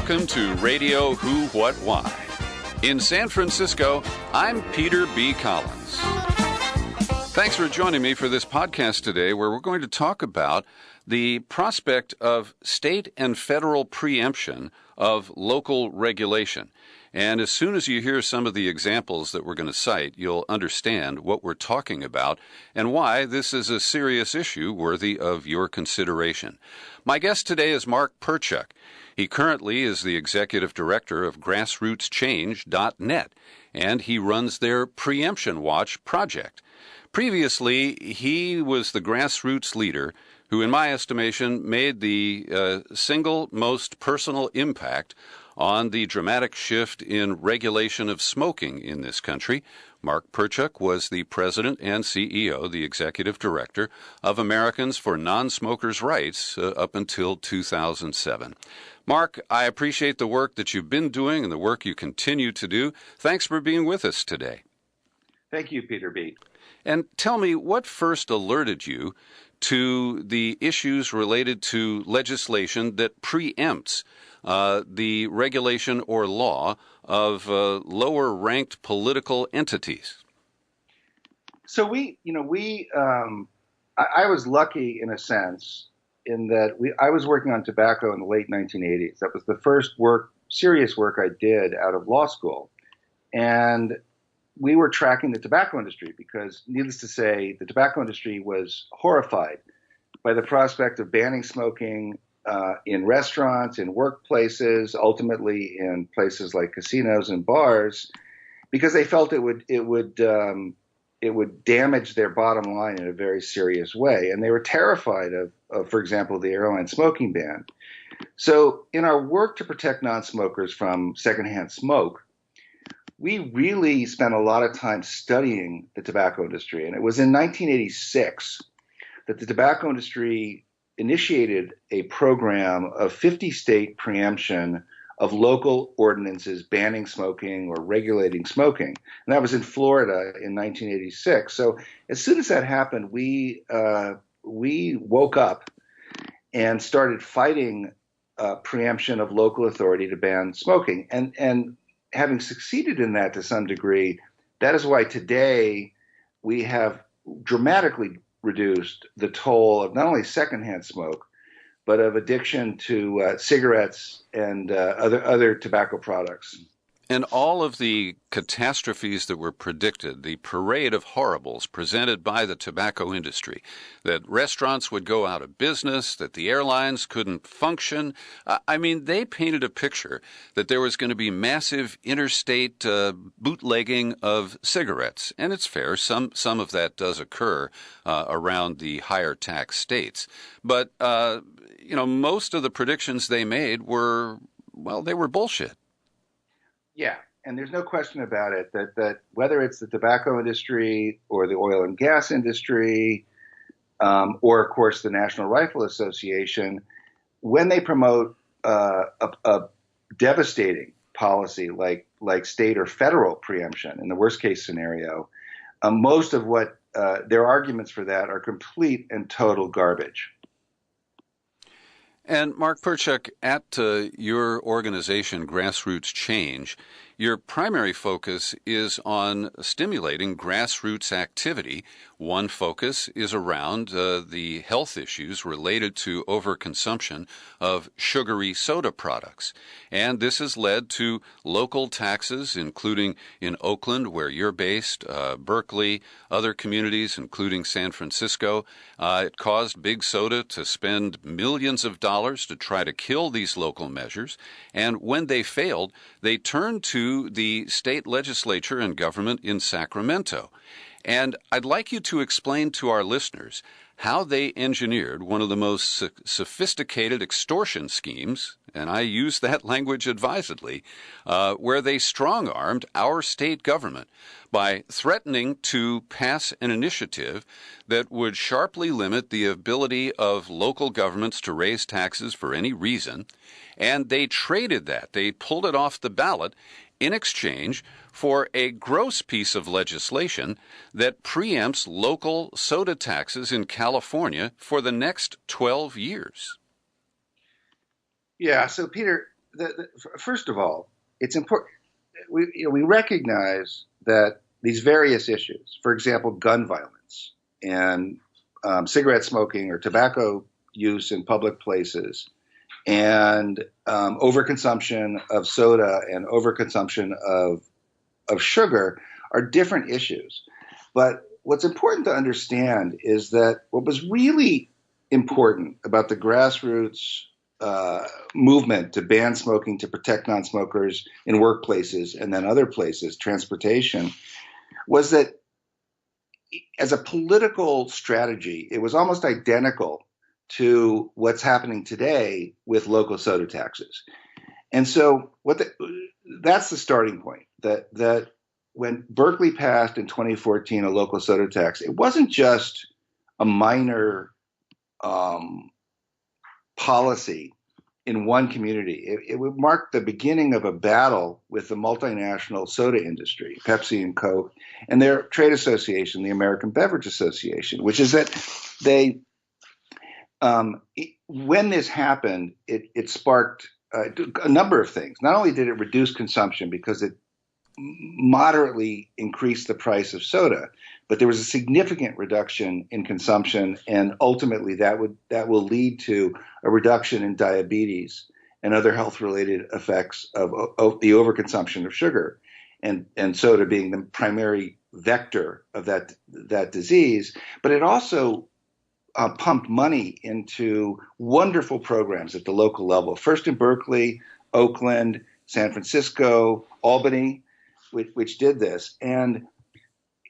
Welcome to Radio Who, What, Why. In San Francisco, I'm Peter B. Collins. Thanks for joining me for this podcast today, where we're going to talk about the prospect of state and federal preemption of local regulation. And as soon as you hear some of the examples that we're going to cite, you'll understand what we're talking about and why this is a serious issue worthy of your consideration. My guest today is Mark Perchuk. He currently is the executive director of grassrootschange.net, and he runs their Preemption Watch project. Previously, he was the grassroots leader who, in my estimation, made the single most personal impact on the dramatic shift in regulation of smoking in this country. Mark Perchuk was the president and CEO, the executive director of Americans for Non-Smokers' Rights up until 2007. Mark, I appreciate the work that you've been doing and the work you continue to do. Thanks for being with us today. Thank you, Peter B. And tell me, what first alerted you to the issues related to legislation that preempts the regulation or law of lower-ranked political entities? So I was lucky in a sense in that I was working on tobacco in the late 1980s. That was the first serious work I did out of law school. And we were tracking the tobacco industry because, needless to say, the tobacco industry was horrified by the prospect of banning smoking in restaurants, in workplaces, ultimately in places like casinos and bars, because they felt it would damage their bottom line in a very serious way. And they were terrified of, for example, the airline smoking ban. So in our work to protect non-smokers from secondhand smoke, we really spent a lot of time studying the tobacco industry. And it was in 1986 that the tobacco industry initiated a program of 50-state preemption of local ordinances banning smoking or regulating smoking. And that was in Florida in 1986. So as soon as that happened, we woke up and started fighting preemption of local authority to ban smoking. And having succeeded in that to some degree, that is why today we have dramatically reduced the toll of not only secondhand smoke, but of addiction to cigarettes and other tobacco products. And all of the catastrophes that were predicted, the parade of horribles presented by the tobacco industry, that restaurants would go out of business, that the airlines couldn't function. They painted a picture that there was going to be massive interstate bootlegging of cigarettes. And it's fair, some of that does occur around the higher tax states. But, most of the predictions they made were bullshit. Yeah, and there's no question about it that whether it's the tobacco industry or the oil and gas industry, or of course the National Rifle Association, when they promote a devastating policy like state or federal preemption in the worst case scenario, most of what their arguments for that are complete and total garbage. And Mark Perchuk, at your organization, Grassroots Change, your primary focus is on stimulating grassroots activity. One focus is around the health issues related to overconsumption of sugary soda products. And this has led to local taxes, including in Oakland, where you're based, Berkeley, other communities, including San Francisco. It caused Big Soda to spend millions of dollars to try to kill these local measures. And when they failed, they turned to the state legislature and government in Sacramento. And I'd like you to explain to our listeners how they engineered one of the most sophisticated extortion schemes, and I use that language advisedly, where they strong-armed our state government by threatening to pass an initiative that would sharply limit the ability of local governments to raise taxes for any reason, and they traded that. They pulled it off the ballot in exchange for a gross piece of legislation that preempts local soda taxes in California for the next 12 years. Yeah, so Peter, first of all, it's important. We recognize that these various issues, for example, gun violence and cigarette smoking or tobacco use in public places, and overconsumption of soda and overconsumption of sugar are different issues. But what's important to understand is that what was really important about the grassroots movement to ban smoking, to protect non-smokers in workplaces and then other places, transportation, was that as a political strategy, it was almost identical to what's happening today with local soda taxes. And so that's the starting point, that when Berkeley passed in 2014 a local soda tax, it wasn't just a minor policy in one community. It would mark the beginning of a battle with the multinational soda industry, Pepsi and Coke, and their trade association, the American Beverage Association, which is that they, when this happened, it sparked a number of things. Not only did it reduce consumption because it moderately increased the price of soda, but there was a significant reduction in consumption, and ultimately that will lead to a reduction in diabetes and other health-related effects of the overconsumption of sugar, and soda being the primary vector of that disease. But it also pumped money into wonderful programs at the local level, first in Berkeley, Oakland, San Francisco, Albany, which did this. And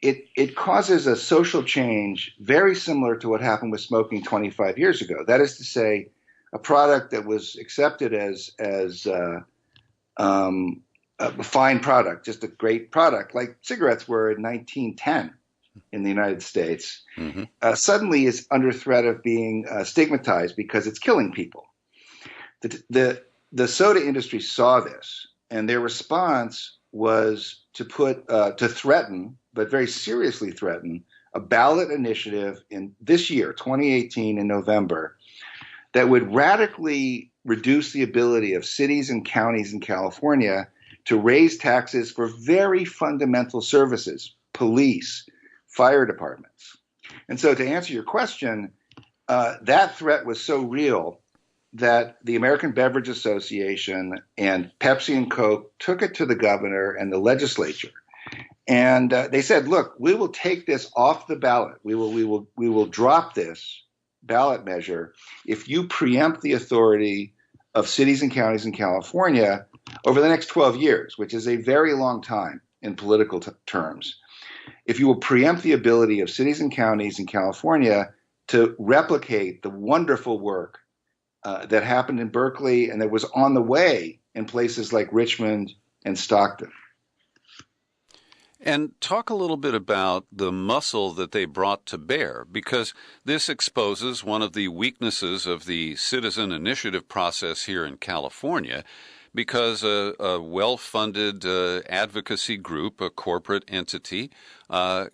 it causes a social change very similar to what happened with smoking 25 years ago. That is to say, a product that was accepted as a fine product, just a great product, like cigarettes were in 1910 in the United States, suddenly is under threat of being stigmatized because it's killing people. The soda industry saw this, and their response was to threaten, but very seriously threaten, a ballot initiative in this year, 2018, in November, that would radically reduce the ability of cities and counties in California to raise taxes for very fundamental services, police, fire departments. And so to answer your question, that threat was so real that the American Beverage Association and Pepsi and Coke took it to the governor and the legislature. And they said, look, we will take this off the ballot. We will drop this ballot measure if you preempt the authority of cities and counties in California over the next 12 years, which is a very long time in political terms. If you will preempt the ability of cities and counties in California to replicate the wonderful work that happened in Berkeley and that was on the way in places like Richmond and Stockton. And talk a little bit about the muscle that they brought to bear, because this exposes one of the weaknesses of the citizen initiative process here in California, because a well-funded advocacy group, a corporate entity,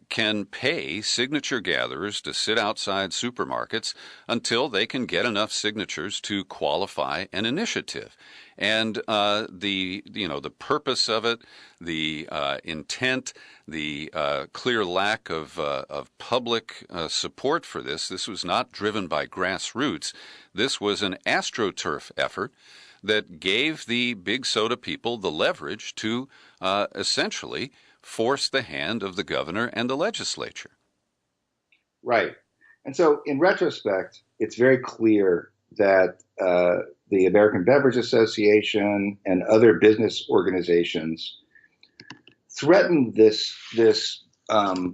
can pay signature gatherers to sit outside supermarkets until they can get enough signatures to qualify an initiative. And the purpose of it, the intent, the clear lack of public support for this was not driven by grassroots. This was an AstroTurf effort that gave the big soda people the leverage to essentially force the hand of the governor and the legislature. Right. And so in retrospect, it's very clear that the American Beverage Association and other business organizations threatened this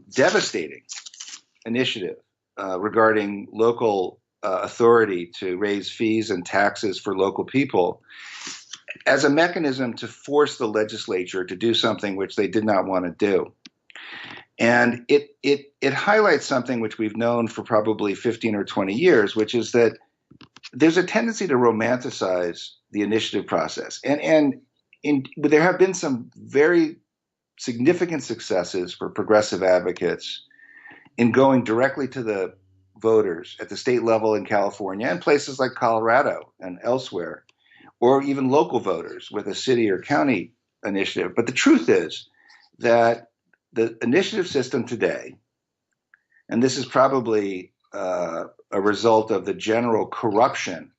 devastating initiative regarding local authority to raise fees and taxes for local people as a mechanism to force the legislature to do something which they did not want to do. And it highlights something which we've known for probably 15 or 20 years, which is that there's a tendency to romanticize the initiative process. And there have been some very significant successes for progressive advocates in going directly to the voters at the state level in California and places like Colorado and elsewhere, or even local voters with a city or county initiative. But the truth is that the initiative system today, and this is probably a result of the general corruption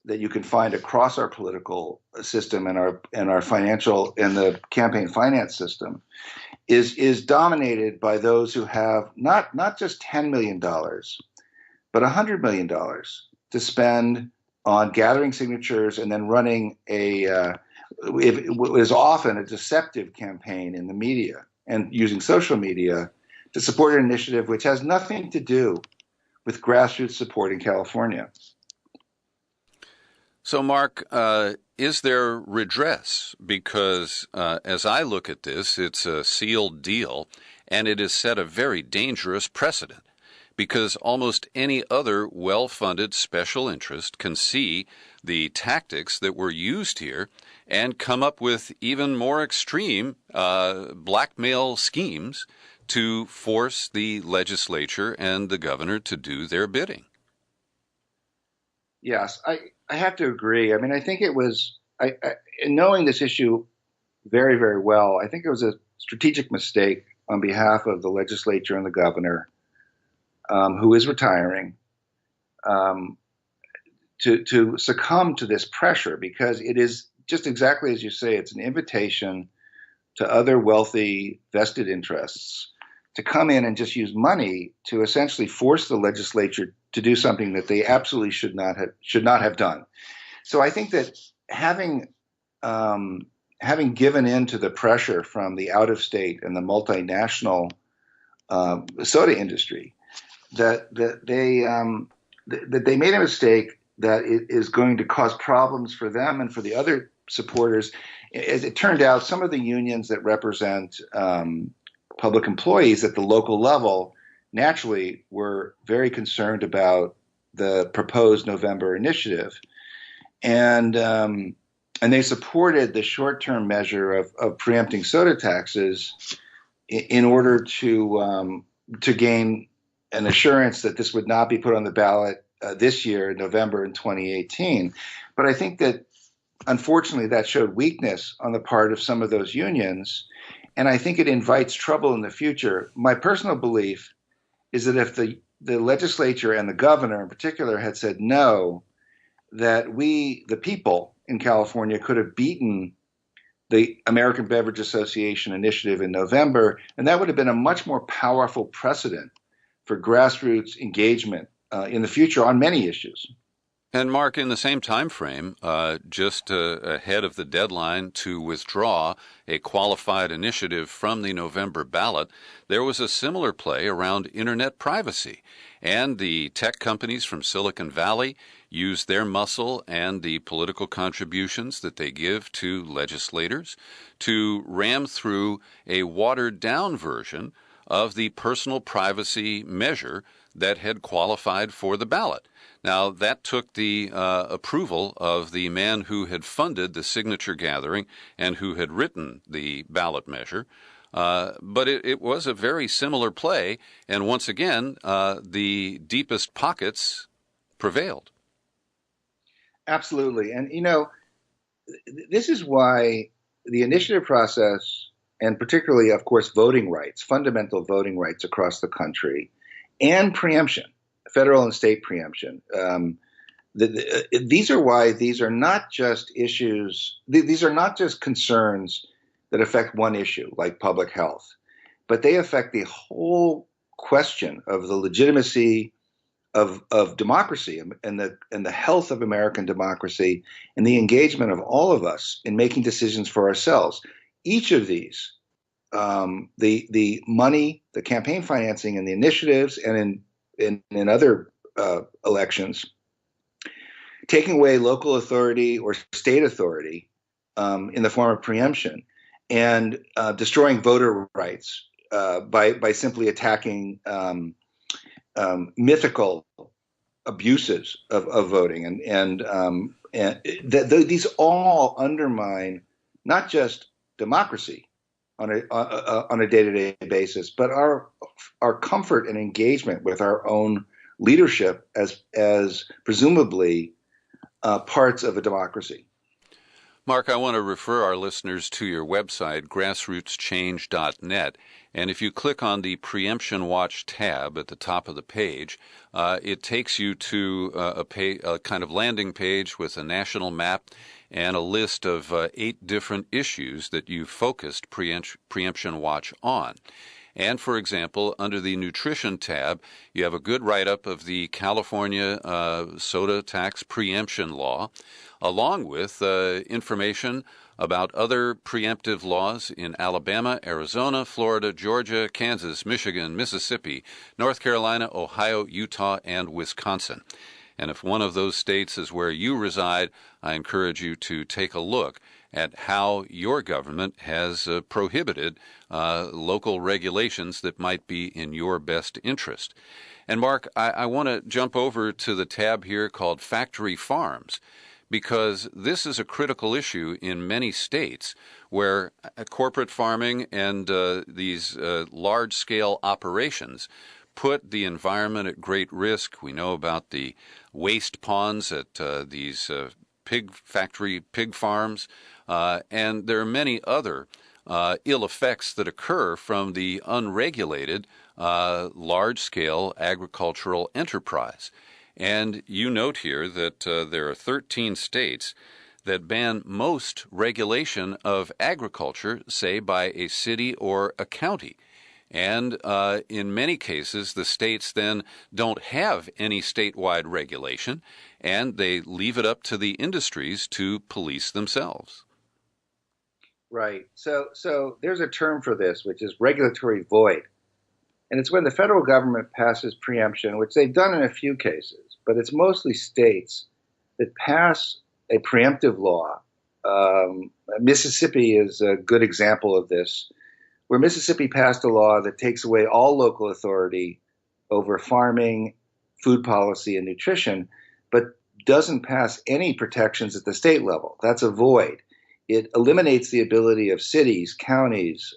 that you can find across our political system and our financial and the campaign finance system, is dominated by those who have not just $10 million, but $100 million to spend on gathering signatures and then running it is often a deceptive campaign in the media and using social media to support an initiative which has nothing to do with grassroots support in California. So, Mark, is there redress? Because as I look at this, it's a sealed deal, and it has set a very dangerous precedent, because almost any other well-funded special interest can see the tactics that were used here and come up with even more extreme blackmail schemes to force the legislature and the governor to do their bidding. Yes, I have to agree. I mean, I think it was, in knowing this issue very, very well, I think it was a strategic mistake on behalf of the legislature and the governor, who is retiring, to succumb to this pressure, because it is just exactly as you say, it's an invitation to other wealthy vested interests to come in and just use money to essentially force the legislature to do something that they absolutely should not have done. So I think that having given in to the pressure from the out of state and the multinational soda industry, that they made a mistake that it is going to cause problems for them and for the other supporters. As it turned out, some of the unions that represent public employees at the local level naturally were very concerned about the proposed November initiative, and they supported the short-term measure of preempting soda taxes in order to gain an assurance that this would not be put on the ballot this year, in November in 2018. But I think that unfortunately that showed weakness on the part of some of those unions, and I think it invites trouble in the future. My personal belief is that if the legislature and the governor in particular had said no, that we, the people in California, could have beaten the American Beverage Association initiative in November, and that would have been a much more powerful precedent for grassroots engagement in the future on many issues. And Mark, in the same time frame, just ahead of the deadline to withdraw a qualified initiative from the November ballot, there was a similar play around internet privacy. And the tech companies from Silicon Valley used their muscle and the political contributions that they give to legislators to ram through a watered-down version of the personal privacy measure that had qualified for the ballot. Now, that took the approval of the man who had funded the signature gathering and who had written the ballot measure. But it was a very similar play, and once again, the deepest pockets prevailed. Absolutely. And, you know, this is why the initiative process, and particularly, of course, voting rights, fundamental voting rights across the country, and preemption, federal and state preemption. These are why these are not just issues, these are not just concerns that affect one issue like public health, but they affect the whole question of the legitimacy of democracy and the health of American democracy and the engagement of all of us in making decisions for ourselves. Each of these, the money, the campaign financing, and the initiatives, and in other elections, taking away local authority or state authority in the form of preemption, and destroying voter rights by simply attacking mythical abuses of voting, and these all undermine not just democracy on a day-to-day basis, but our comfort and engagement with our own leadership as presumably parts of a democracy. Mark, I want to refer our listeners to your website, grassrootschange.net. And if you click on the Preemption Watch tab at the top of the page, it takes you to a kind of landing page with a national map and a list of 8 different issues that you focused Preemption Watch on. And, for example, under the Nutrition tab, you have a good write-up of the California soda tax preemption law, along with information about other preemptive laws in Alabama, Arizona, Florida, Georgia, Kansas, Michigan, Mississippi, North Carolina, Ohio, Utah, and Wisconsin. And if one of those states is where you reside, I encourage you to take a look at how your government has prohibited local regulations that might be in your best interest. And Mark, I want to jump over to the tab here called Factory Farms, because this is a critical issue in many states where corporate farming and these large-scale operations put the environment at great risk. We know about the waste ponds at these pig farms, and there are many other ill effects that occur from the unregulated large-scale agricultural enterprise. And you note here that there are 13 states that ban most regulation of agriculture, say by a city or a county. And in many cases, the states then don't have any statewide regulation, and they leave it up to the industries to police themselves. Right. So there's a term for this, which is regulatory void. And it's when the federal government passes preemption, which they've done in a few cases, but it's mostly states that pass a preemptive law. Mississippi is a good example of this, where Mississippi passed a law that takes away all local authority over farming, food policy, and nutrition, but doesn't pass any protections at the state level. That's a void. It eliminates the ability of cities, counties,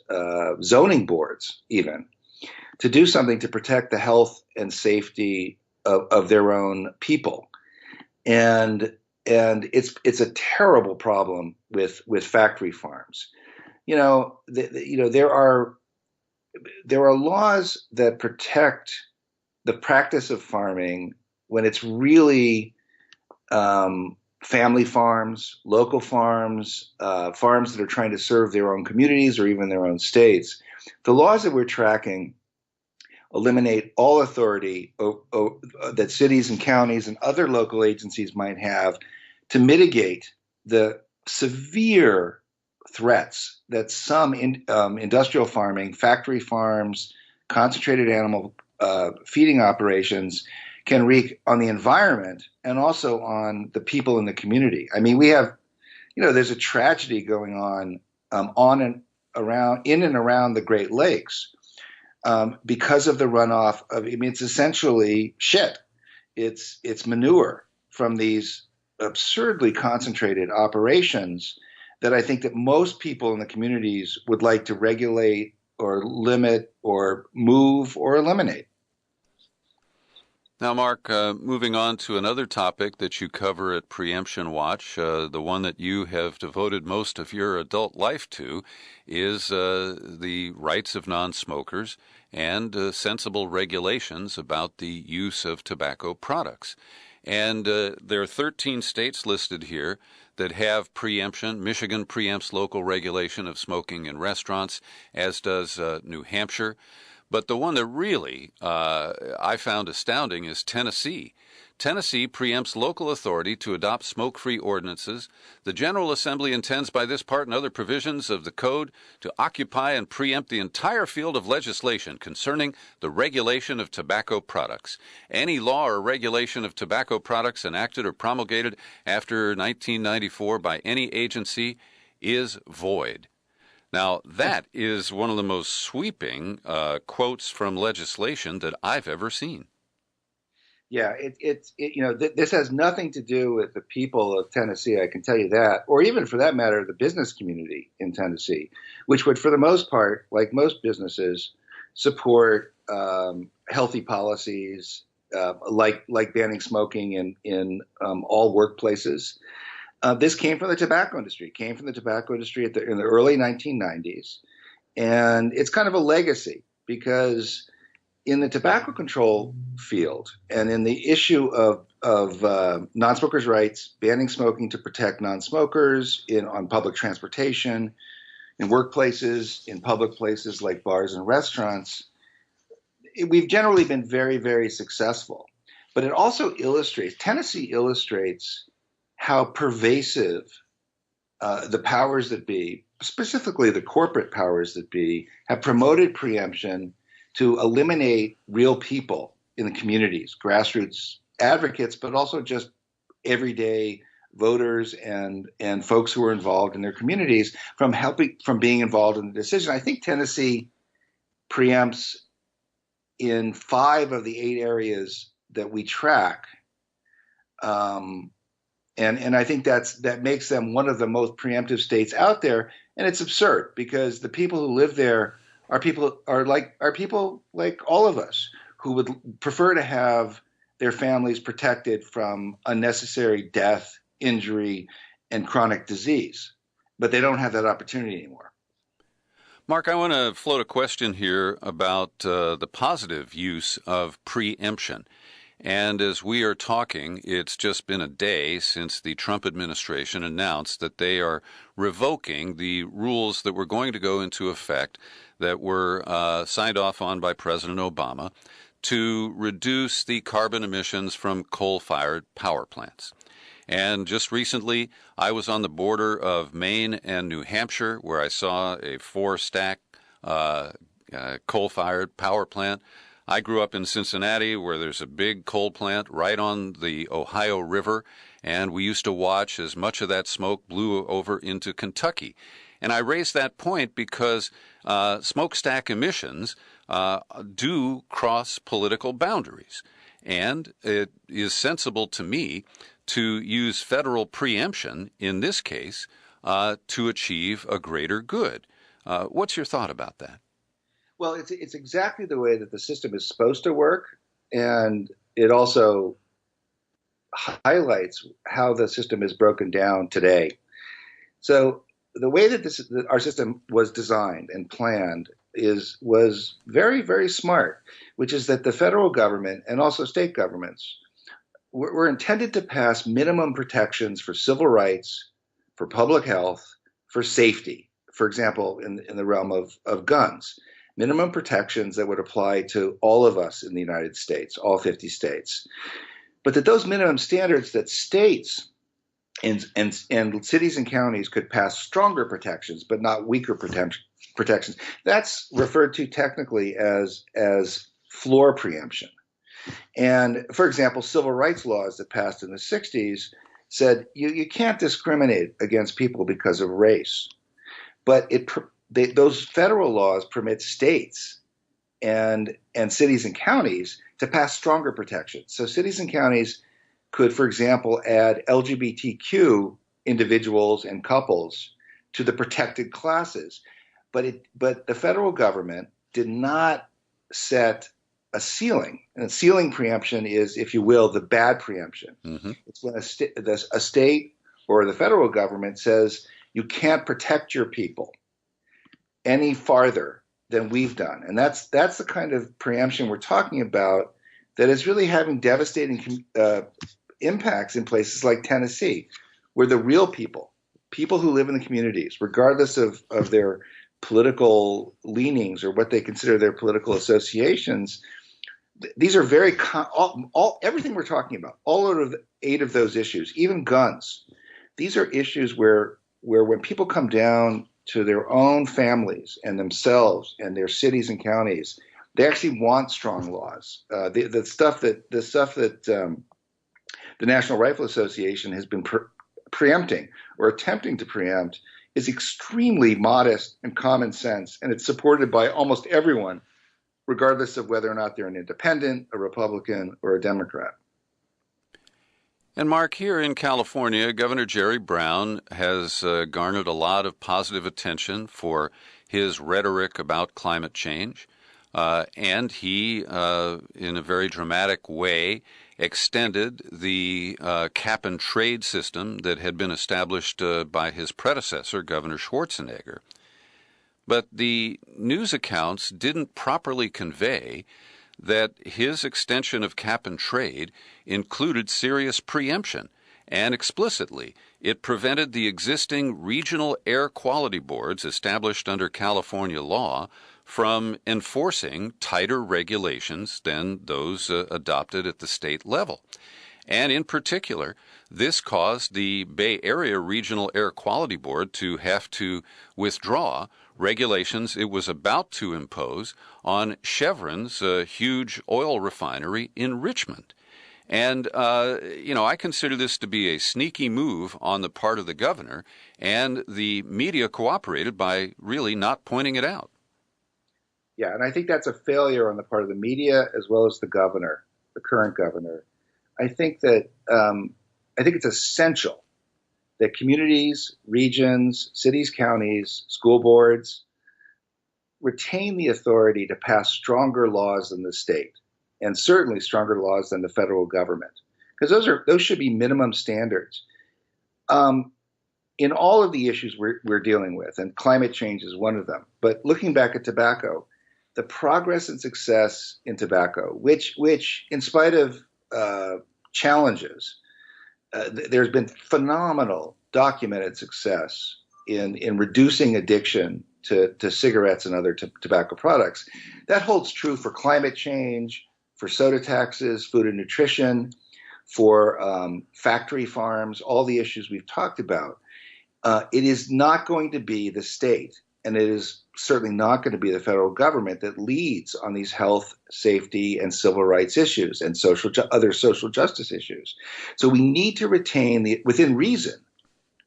zoning boards even, to do something to protect the health and safety of their own people. And it's a terrible problem with factory farms. There are laws that protect the practice of farming when it's really family farms, local farms, farms that are trying to serve their own communities or even their own states. The laws that we're tracking eliminate all authority that cities and counties and other local agencies might have to mitigate the severe threats that some industrial farming, factory farms, concentrated animal feeding operations can wreak on the environment and also on the people in the community. I mean, we have, there's a tragedy going on in and around the Great Lakes because of the runoff it's essentially shit. It's manure from these absurdly concentrated operations that I think that most people in the communities would like to regulate or limit or move or eliminate. Now, Mark, moving on to another topic that you cover at Preemption Watch, the one that you have devoted most of your adult life to, is the rights of non-smokers and sensible regulations about the use of tobacco products. And there are 13 states listed here that have preemption. Michigan preempts local regulation of smoking in restaurants, as does New Hampshire. But the one that really I found astounding is Tennessee. Tennessee preempts local authority to adopt smoke-free ordinances. The General Assembly intends by this part and other provisions of the Code to occupy and preempt the entire field of legislation concerning the regulation of tobacco products. Any law or regulation of tobacco products enacted or promulgated after 1994 by any agency is void. Now, that is one of the most sweeping quotes from legislation that I've ever seen. Yeah, this has nothing to do with the people of Tennessee, I can tell you that, or even for that matter, the business community in Tennessee, which would, for the most part, like most businesses, support healthy policies like banning smoking in all workplaces. This came from the tobacco industry. It came from the tobacco industry in the early 1990s. And it's kind of a legacy because in the tobacco control field and in the issue of non-smokers' rights, banning smoking to protect non-smokers on public transportation, in workplaces, in public places like bars and restaurants, we've generally been very, very successful. But it also Tennessee illustrates how pervasive the powers that be, specifically the corporate powers that be, have promoted preemption to eliminate real people in the communities, grassroots advocates, but also just everyday voters and folks who are involved in their communities from being involved in the decision. I think Tennessee preempts in 5 of the 8 areas that we track. And I think that makes them one of the most preemptive states out there. And it's absurd because the people who live there are people like all of us who would prefer to have their families protected from unnecessary death, injury, and chronic disease. But they don't have that opportunity anymore. Mark, I want to float a question here about the positive use of preemption. And as we are talking, it's just been a day since the Trump administration announced that they are revoking the rules that were going to go into effect that were signed off on by President Obama to reduce the carbon emissions from coal-fired power plants. And just recently, I was on the border of Maine and New Hampshire, where I saw a 4-stack coal-fired power plant. I grew up in Cincinnati, where there's a big coal plant right on the Ohio River, and we used to watch as much of that smoke blew over into Kentucky. And I raised that point because smokestack emissions do cross political boundaries. And it is sensible to me to use federal preemption in this case to achieve a greater good. What's your thought about that? Well, it's exactly the way that the system is supposed to work, and it also highlights how the system is broken down today. So the way that our system was designed and planned was very, very smart, which is that the federal government and also state governments were intended to pass minimum protections for civil rights, for public health, for safety. For example, in the realm of guns, minimum protections that would apply to all of us in the United States, all 50 states. But that those minimum standards that states and cities and counties could pass stronger protections, but not weaker protections. That's referred to technically as floor preemption. And for example, civil rights laws that passed in the 60s said you can't discriminate against people because of race. But those federal laws permit states and cities and counties to pass stronger protections. So cities and counties could, for example, add LGBTQ individuals and couples to the protected classes. But the federal government did not set a ceiling. And a ceiling preemption is, if you will, the bad preemption. Mm-hmm. It's when a state or the federal government says you can't protect your people any farther than we've done. And that's the kind of preemption we're talking about that is really having devastating impacts in places like Tennessee, where the real people who live in the communities, regardless of their political leanings or what they consider their political associations, these are very everything we're talking about, all of the 8 of those issues, even guns. These are issues where when people come down to their own families and themselves and their cities and counties, they actually want strong laws. The stuff that the National Rifle Association has been preempting or attempting to preempt is extremely modest and common sense, and it's supported by almost everyone, regardless of whether or not they're an independent, a Republican, or a Democrat. And Mark, here in California, Governor Jerry Brown has garnered a lot of positive attention for his rhetoric about climate change. And he, in a very dramatic way, extended the cap-and-trade system that had been established by his predecessor, Governor Schwarzenegger. But the news accounts didn't properly convey that his extension of cap-and-trade included serious preemption, and explicitly it prevented the existing regional air quality boards established under California law from enforcing tighter regulations than those adopted at the state level. And in particular, this caused the Bay Area Regional Air Quality Board to have to withdraw regulations it was about to impose on Chevron's huge oil refinery in Richmond. And, I consider this to be a sneaky move on the part of the governor, and the media cooperated by really not pointing it out. Yeah, and I think that's a failure on the part of the media as well as the governor, the current governor. I think it's essential that communities, regions, cities, counties, school boards retain the authority to pass stronger laws than the state, and certainly stronger laws than the federal government, because those should be minimum standards. In all of the issues we're dealing with, and climate change is one of them, but looking back at tobacco, the progress and success in tobacco, which in spite of challenges, there's been phenomenal documented success in reducing addiction to cigarettes and other tobacco products. That holds true for climate change, for soda taxes, food and nutrition, for factory farms, all the issues we've talked about. It is not going to be the state, and it is certainly not going to be the federal government that leads on these health, safety, and civil rights issues and other social justice issues. So we need to retain within reason,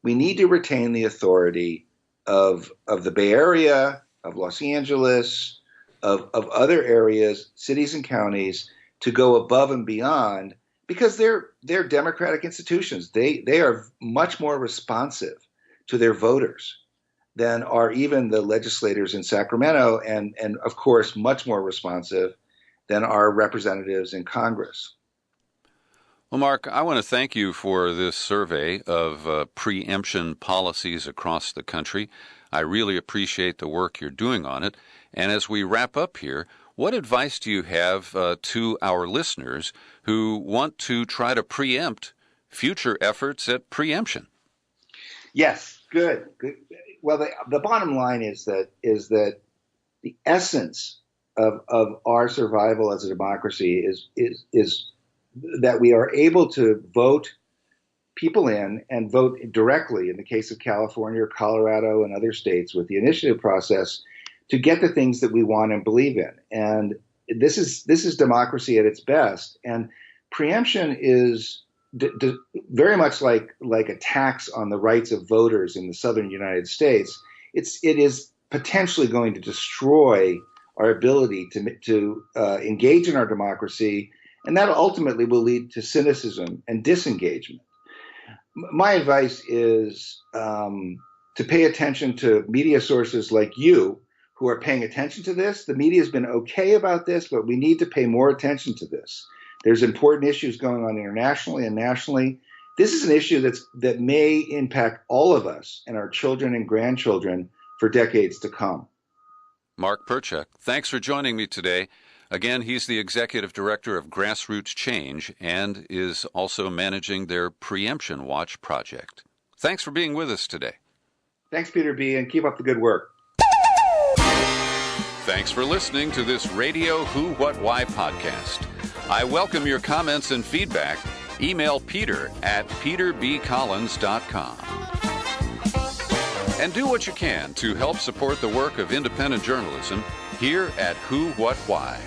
we need to retain the authority of the Bay Area, of Los Angeles, of other areas, cities and counties, to go above and beyond, because they're democratic institutions. They are much more responsive to their voters than are even the legislators in Sacramento, and of course much more responsive than our representatives in Congress. Well, Mark, I want to thank you for this survey of preemption policies across the country. I really appreciate the work you're doing on it. And as we wrap up here, what advice do you have to our listeners who want to try to preempt future efforts at preemption? Yes, good. Well, the bottom line is that the essence of our survival as a democracy is that we are able to vote people in and vote directly, in the case of California or Colorado and other states, with the initiative process to get the things that we want and believe in. And this is democracy at its best. And preemption is very much like a tax on the rights of voters in the southern United States. It is potentially going to destroy our ability to engage in our democracy, and that ultimately will lead to cynicism and disengagement. My advice is to pay attention to media sources like you who are paying attention to this. The media has been okay about this, but we need to pay more attention to this. There's important issues going on internationally and nationally. This is an issue that may impact all of us and our children and grandchildren for decades to come. Mark Perchuk, thanks for joining me today. Again, he's the Executive Director of Grassroots Change and is also managing their Preemption Watch project. Thanks for being with us today. Thanks, Peter B., and keep up the good work. Thanks for listening to this Radio Who, What, Why podcast. I welcome your comments and feedback. Email Peter at peterbcollins.com. And do what you can to help support the work of independent journalism here at Who, What, Why.